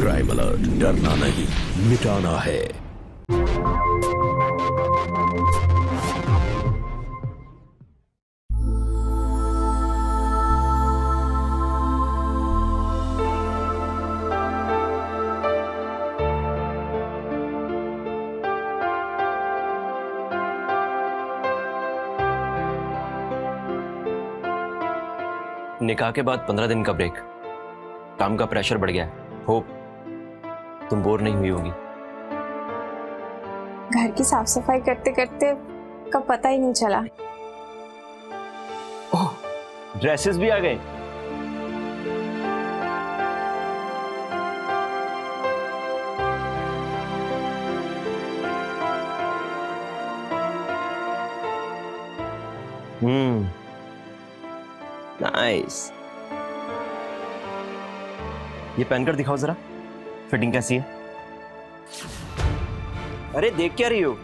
Crime alert, डरना नहीं, मिटाना है। निकाह के बाद 15 दिन का ब्रेक, काम का प्रेशर बढ़ गया है। होप तुम बोर नहीं हुई होगी। घर की साफ सफाई करते करते कब पता ही नहीं चला। ओह, ड्रेसेस भी आ गए। नाइस। ये पहनकर दिखाओ जरा, फिटिंग कैसी है? अरे देख क्या रही हो,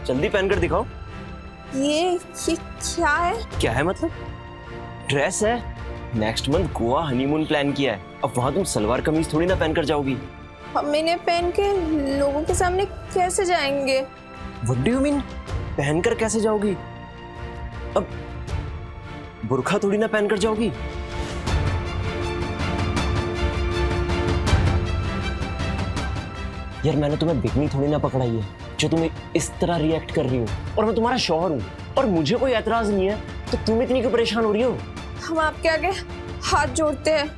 जल्दी पहनकर दिखाओ। ये क्या है? क्या है मतलब? ड्रेस है। Next month Goa honeymoon plan किया है। अब वहां तुम सलवार कमीज थोड़ी ना पहनकर जाओगी। हम इन्हें पहन के लोगों के सामने कैसे जाएंगे? What do you mean? पहनकर कैसे जाओगी? अब बुर्खा थोड़ी ना पहनकर जाओगी। यार मैंने तुम्हें बिकनी थोड़ी ना पकड़ाई है जो तुम इस तरह रिएक्ट कर रही हो। और मैं तुम्हारा शौहर हूँ और मुझे कोई एतराज नहीं है, तो तुम इतनी क्यों परेशान हो रही हो? हम आपके आगे हाथ जोड़ते हैं।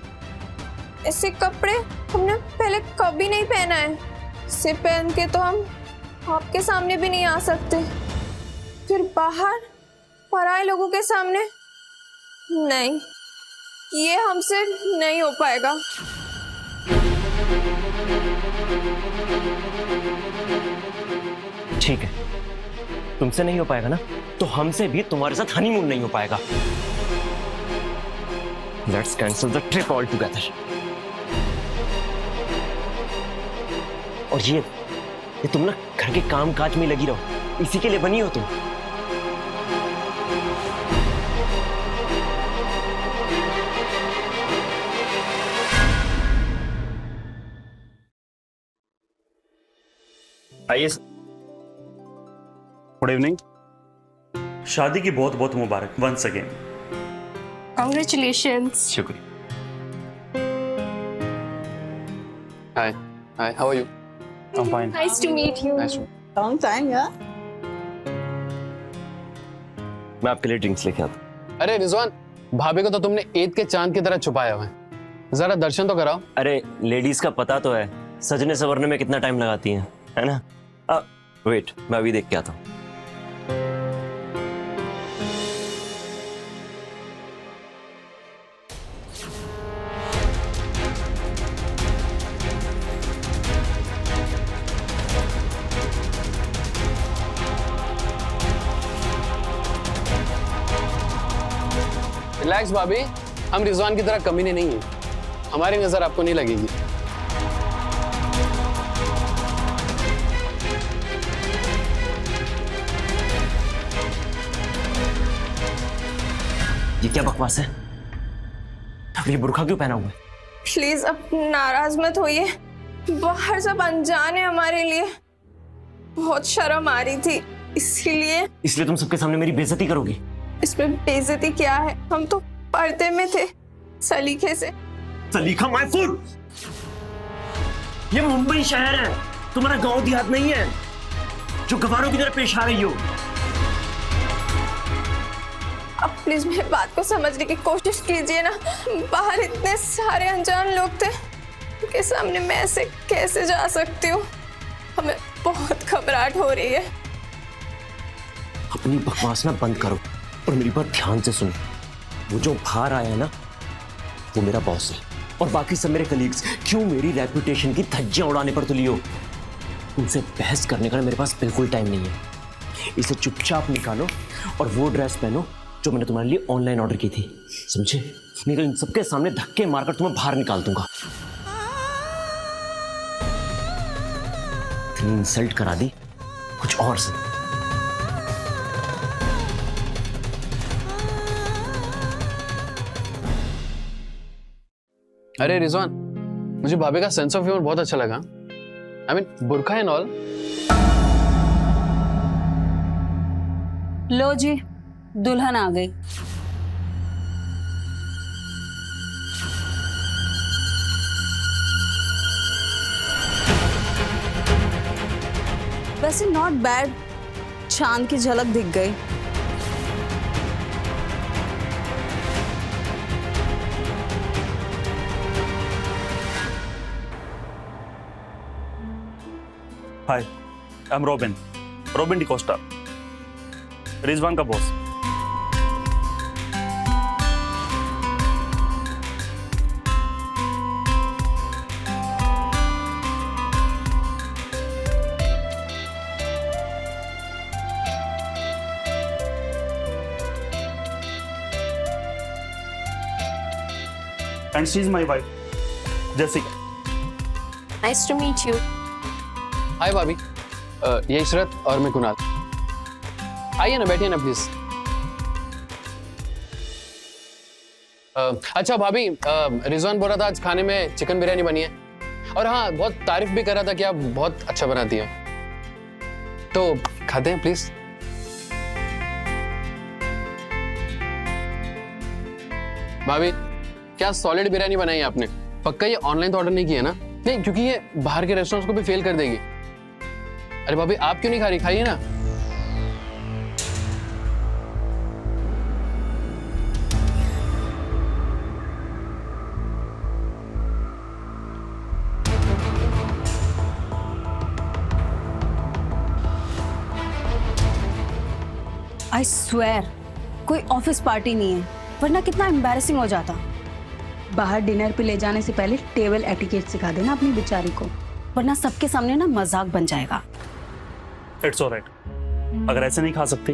ऐसे कपड़े हमने पहले कभी नहीं पहना है। इसे पहन के तो हम आपके सामने भी नहीं आ सकते, फिर बाहर पराए लोगों के सामने नहीं, ये हमसे नहीं हो पाएगा। ठीक है, तुमसे नहीं हो पाएगा ना, तो हमसे भी तुम्हारे साथ हनीमून नहीं हो पाएगा। Let's cancel the trip all together. और ये तुम ना घर के काम काज में लगी रहो, इसी के लिए बनी हो तुम। आइए। Good evening. शादी की बहुत बहुत मुबारक वंस अगेन। Congratulations. शुक्रिया। Hi, how are you? I'm fine. Nice to meet you. Nice to Long time, yeah. मैं आपके लिए ड्रिंक्स लेके आता हूँ। अरे रिजवान, भाभी को तो तुमने ईद के चांद की तरह छुपाया हुआ है, जरा दर्शन तो कराओ। अरे लेडीज का पता तो है, सजने संवरने में कितना टाइम लगाती हैं, है ना? वेट, मैं अभी देख के आता हूँ। रिलैक्स भाभी, हम रिजवान की तरह कमीने नहीं हैं, हमारी नजर आपको नहीं लगेगी। ये क्या बकवास है? ये बुर्खा क्यों पहना हुआ है? प्लीज अब नाराज मत होइए, बाहर सब अनजान है हमारे लिए। बहुत शर्म आ रही थी इसलिए तुम सबके सामने मेरी बेइज्जती करोगी? इसमें बेइज्जती क्या है? हम तो पर्दे में थे, सलीके से। सलीका माय फूड। ये मुंबई शहर है, तुम्हारा गांव देहात नहीं है जो गवारों की तरह पेश आ रही हो। अब प्लीज मेरी बात को समझने की कोशिश कीजिए ना। बाहर इतने सारे अनजान लोग थे, उनके सामने मैं ऐसे कैसे जा सकती हूँ? हमें बहुत घबराहट हो रही है। अपनी बकवास ना बंद करो और मेरी बात ध्यान से सुनो। वो जो बाहर आया है ना, वो मेरा बॉस है और बाकी सब मेरे कलीग्स। क्यों मेरी रेपुटेशन की धज्जियां उड़ाने पर तुली हो? उनसे बहस करने का मेरे पास बिल्कुल टाइम नहीं है। इसे चुपचाप निकालो और वो ड्रेस पहनो जो मैंने तुम्हारे लिए ऑनलाइन ऑर्डर की थी, समझे? नहीं तो इन सबके सामने धक्के मारकर तुम्हें बाहर निकाल दूंगा। इतनी इंसल्ट करा दी, कुछ और से। अरे रिजवान, मुझे भाभी का सेंस ऑफ ह्यूमर बहुत अच्छा लगा। आई मीन बुरखा एंड ऑल। लो जी, दुल्हन आ गई। वैसे नॉट बैड, चांद की झलक दिख गई। Hi, I am Robin D'Costa, Rizwan का boss. And she is my wife, Jessica. Nice to meet you. हाय भाभी, ये इशरत और मैं कुणाल। आइए ना, बैठिए ना प्लीज। अच्छा भाभी, रिजवान बोल रहा था आज खाने में चिकन बिरयानी बनी है, और हाँ बहुत तारीफ भी कर रहा था कि आप बहुत अच्छा बनाती हैं, तो खाते हैं प्लीज। भाभी क्या सॉलिड बिरयानी बनाई है आपने? पक्का ये ऑनलाइन तो ऑर्डर नहीं किया ना? नहीं, क्योंकि ये बाहर के रेस्टोरेंट्स को भी फेल कर देगी। अरे भाभी आप क्यों नहीं खा रही? खाइए ना। आई स्वेयर कोई ऑफिस पार्टी नहीं है, वरना कितना एम्बैरेसिंग हो जाता। बाहर डिनर पे ले जाने से पहले टेबल एटिकेट सिखा देना अपनी बेचारी को, वरना सबके सामने ना मजाक बन जाएगा। इट्स ऑलराइट, अगर ऐसे नहीं खा सकते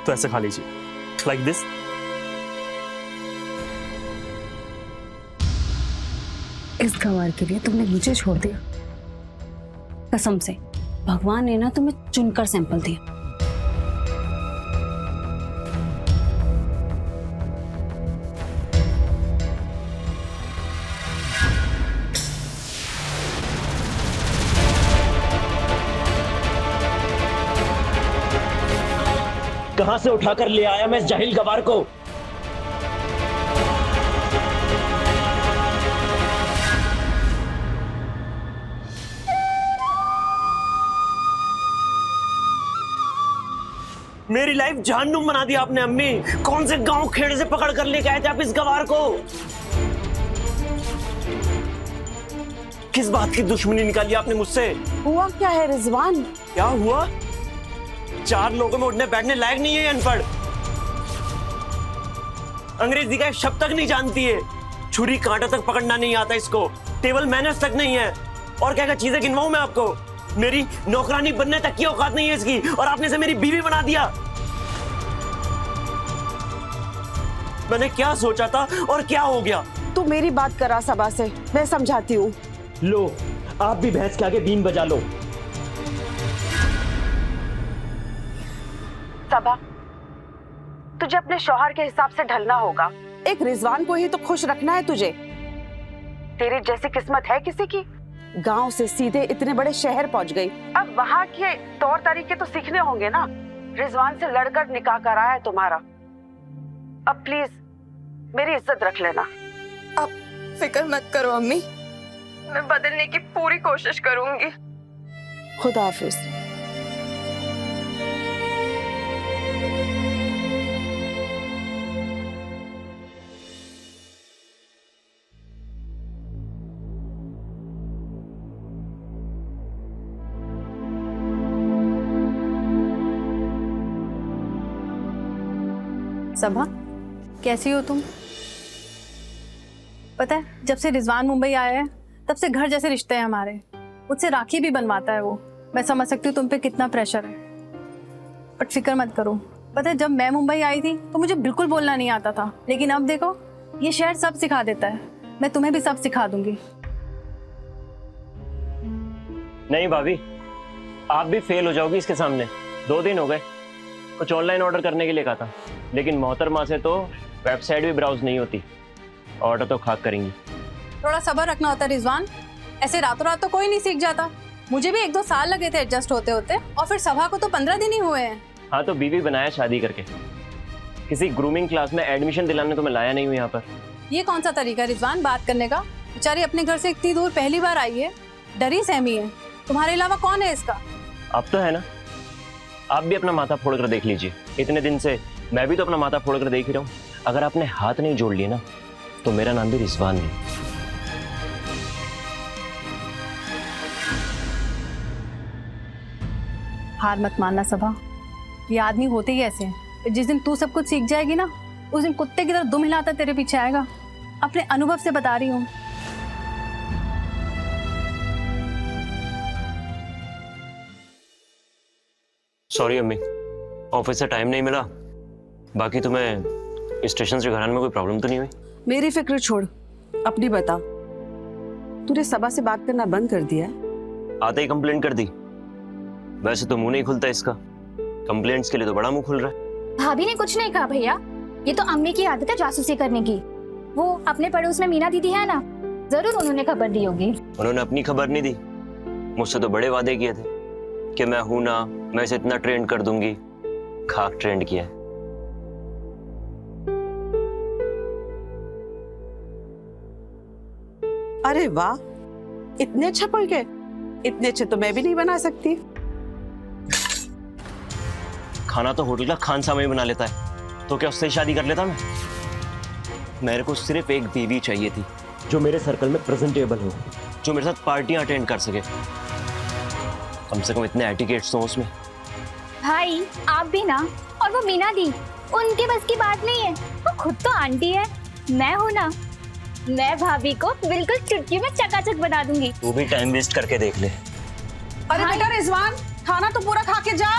तो ऐसे खा लीजिए, लाइक दिस। इस गंवार के लिए तुमने मुझे छोड़ दिया। कसम से भगवान ने ना तुम्हें चुनकर सैंपल दिया। कहां से उठाकर ले आया मैं इस जाहिल गवार को? मेरी लाइफ जहन्नुम बना दिया आपने अम्मी। कौन से गांव खेड़े से पकड़ कर लेके आए थे आप इस गवार को? किस बात की दुश्मनी निकाली आपने मुझसे? हुआ क्या है रिजवान? क्या हुआ? 4 लोगों में उठने बैठने लायक नहीं है, अनपढ़। अंग्रेजी का एक शब्द तक नहीं जानती है, छुरी कांटा तक पकड़ना नहीं आता इसको, टेबल मैनर्स तक नहीं है, और क्या क्या चीजें गिनवाऊं मैं आपको? मेरी नौकरानी बनने तक की औकात नहीं है इसकी, और आपने इसे मेरी बीवी बना दिया। मैंने क्या सोचा था और क्या हो गया? तू मेरी बात करा सबा से, मैं समझाती हूँ। लो, आप भी भैंस के आगे बीन बजा लो। सबा, तुझे अपने शौहर के हिसाब से ढलना होगा। एक रिजवान को ही तो खुश रखना है तुझे। तेरी जैसी किस्मत है किसी की? गांव से सीधे इतने बड़े शहर पहुंच गई, अब वहां के तौर तरीके तो सीखने होंगे ना। रिजवान से लड़कर निकाह कराया है तुम्हारा, अब प्लीज मेरी इज्जत रख लेना। आप फिक्र मत करो अम्मी, मैं बदलने की पूरी कोशिश करूंगी। खुदा हाफिज। सबा, कैसी हो तुम? पता है जब से रिजवान मुंबई आया है तब से घर जैसे रिश्ते हैं हमारे। मुझसे राखी भी बनवाता है वो। मैं समझ सकती हूँ तुम पे कितना प्रेशर है, बट फिक्र मत करो। पता है जब मैं मुंबई आई थी तो मुझे बिल्कुल बोलना नहीं आता था, लेकिन अब देखो ये शहर सब सिखा देता है। मैं तुम्हें भी सब सिखा दूंगी। नहीं भाभी, आप भी फेल हो जाओगी इसके सामने। 2 दिन हो गए, कुछ ऑनलाइन ऑर्डर करने के लिए कहा था, लेकिन मोहतरमा से तो वेबसाइट भी ब्राउज नहीं होती। ऑर्डर तो खाक करेंगी। थोड़ा सब्र रखना होता है रिजवान। ऐसे रातों रात तो कोई नहीं सीख जाता। मुझे भी 1-2 साल लगे थे एडजस्ट होते होते, और फिर सभा को तो 15 दिन ही हुए हैं। हाँ तो बीवी बनाया शादी करके, किसी ग्रूमिंग क्लास में एडमिशन दिलाने तो मैं लाया नहीं हूँ यहाँ पर। ये कौन सा तरीका है रिजवान बात करने का? बेचारी अपने घर से इतनी दूर पहली बार आई है, डरी सहमी है। तुम्हारे अलावा कौन है इसका? अब तो है ना, आप भी अपना माथा फोड़ कर देख लीजिए। इतने दिन से मैं भी तो अपना माथा फोड़ कर देख ही रहा हूँ। अगर आपने हाथ नहीं जोड़ लिए ना तो मेरा नाम भी रिजवान नहीं। हार मत मानना सभा, ये आदमी होते ही ऐसे हैं। जिस दिन तू सब कुछ सीख जाएगी ना, उस दिन कुत्ते की तरह दुम हिलाता तेरे पीछे आएगा। अपने अनुभव से बता रही हूँ। सॉरी अम्मी, ऑफिस से टाइम नहीं मिला। बाकी तुम्हें स्टेशन से घर आने में कोई प्रॉब्लम तो नहीं हुई? मेरी फिक्र छोड़, अपनी बता। तूने सबा से बात करना बंद कर दिया है? आते ही कंप्लेंट कर दी। वैसे तो मुंह नहीं खुलता इसका, कंप्लेंट्स के लिए तो बड़ा मुंह खुल रहा है। भाभी ने कुछ नहीं कहा भैया, ये तो अम्मी की आदत है जासूसी करने की। वो अपने पड़ोस में मीना दीदी है ना, जरूर उन्होंने खबर दी होगी। उन्होंने अपनी खबर नहीं दी, मुझसे तो बड़े वादे किए थे कि मैं हूं ना, मैं इसे इतना ट्रेंड कर दूंगी। खाक ट्रेंड किया है। अरे वाह, इतने अच्छे पल के, इतने अच्छे तो मैं भी नहीं बना सकती। खाना तो होटल का खान सामा ही बना लेता है, तो क्या उससे ही शादी कर लेता मैं? मेरे को सिर्फ एक बीवी चाहिए थी जो मेरे सर्कल में प्रेजेंटेबल हो, जो मेरे साथ पार्टियां अटेंड कर सके। कम से कम इतने एटिकेट्स तो उसमें। भाई आप भी ना, और वो मीना दी, उनके बस की बात नहीं है। वो खुद तो आंटी है, मैं हूँ ना, मैं भाभी को बिल्कुल चुटकी में चकाचक बना दूंगी। तू भी टाइम वेस्ट करके देख ले। अरे बेटा रिजवान, खाना तो पूरा खा के जा।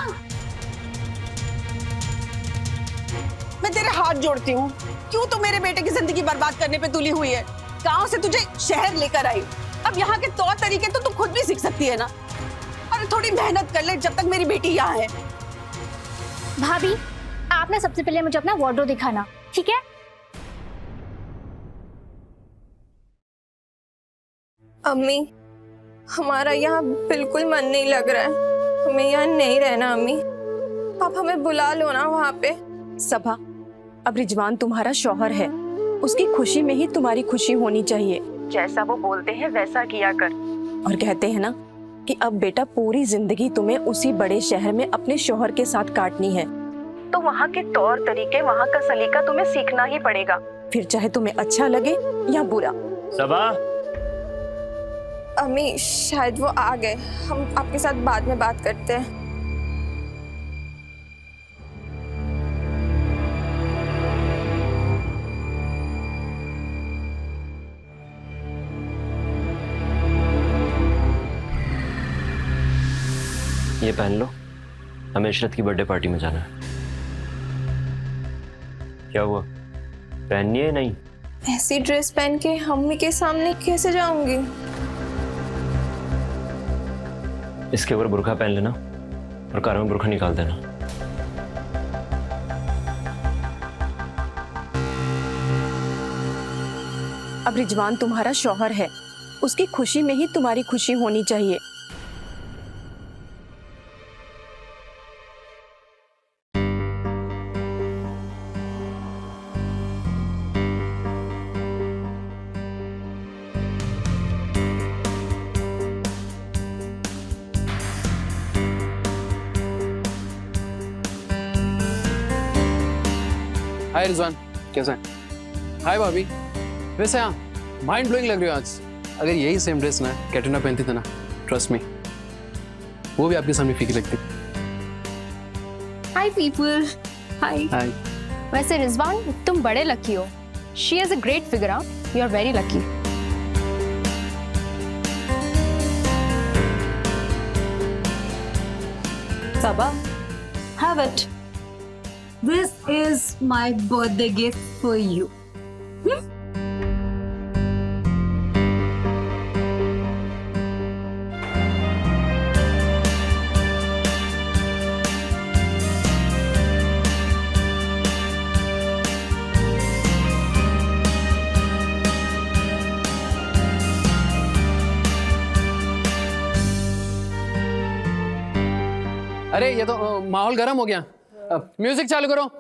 मैं तेरे हाथ जोड़ती हूँ, क्यों तू मेरे बेटे की जिंदगी बर्बाद करने पे तुली हुई है? गांव से तुझे शहर लेकर आई, अब यहाँ के तौर तरीके तो तू खुद भी सीख सकती है ना। अरे थोड़ी मेहनत कर ले जब तक मेरी बेटी यहाँ है। भाभी आप ना सबसे पहले मुझे अपना वार्डरोब दिखाना, ठीक है? अम्मी, हमारा यहाँ बिल्कुल मन नहीं लग रहा है, हमें यहाँ नहीं रहना। अम्मी आप हमें बुला लो ना वहाँ पे। सभा, अब रिजवान तुम्हारा शौहर है, उसकी खुशी में ही तुम्हारी खुशी होनी चाहिए। जैसा वो बोलते हैं वैसा किया कर। और कहते हैं ना कि अब बेटा पूरी जिंदगी तुम्हें उसी बड़े शहर में अपने शौहर के साथ काटनी है, तो वहाँ के तौर तरीके, वहाँ का सलीका तुम्हें सीखना ही पड़ेगा, फिर चाहे तुम्हें अच्छा लगे या बुरा। सबा, अम्मी शायद वो आ गए, हम आपके साथ बाद में बात करते हैं। ये पहन लो, हमें इशरत की बर्थडे पार्टी में जाना है। क्या हुआ, पहननी है? नहीं, ऐसी ड्रेस पहन के अम्मी के सामने कैसे जाऊंगी? इसके ऊपर बुर्का पहन लेना और कार में बुर्का निकाल देना। अब रिजवान तुम्हारा शौहर है, उसकी खुशी में ही तुम्हारी खुशी होनी चाहिए। हाय रिजवान, कैसा है? हाय भाभी, वैसे हाँ माइंड ब्लोइंग लग रही हो आज। अगर यही सेम ड्रेस ना कैटरीना पहनती थी ना, ट्रस्ट मी वो भी आपके सामने फीकी लगती। Hi people. हाय। हाय। वैसे रिजवान तुम बड़े लकी हो, she has a great figure, you are very lucky. Sabah, have it. This is my birthday gift for you. अरे ये तो माहौल गर्म हो गया। म्यूजिक चालू करो।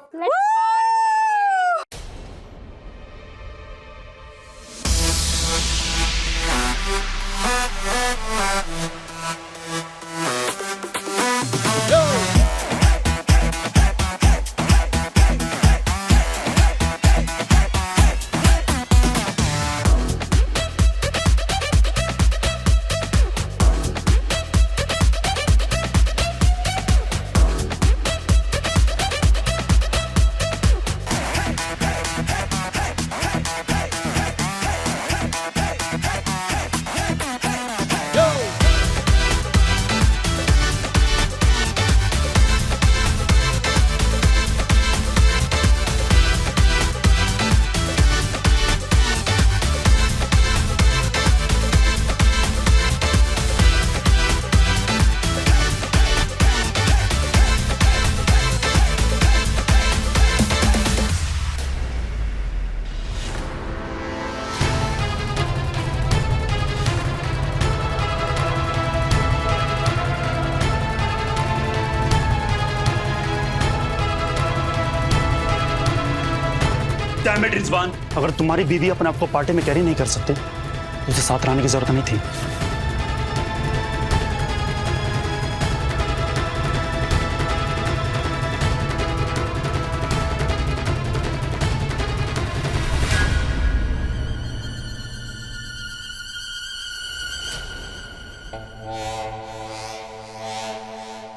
Damn it, रिजवान, अगर तुम्हारी बीवी अपने आप को पार्टी में कैरी नहीं कर सकते तो उसे साथ रहने की जरूरत नहीं थी।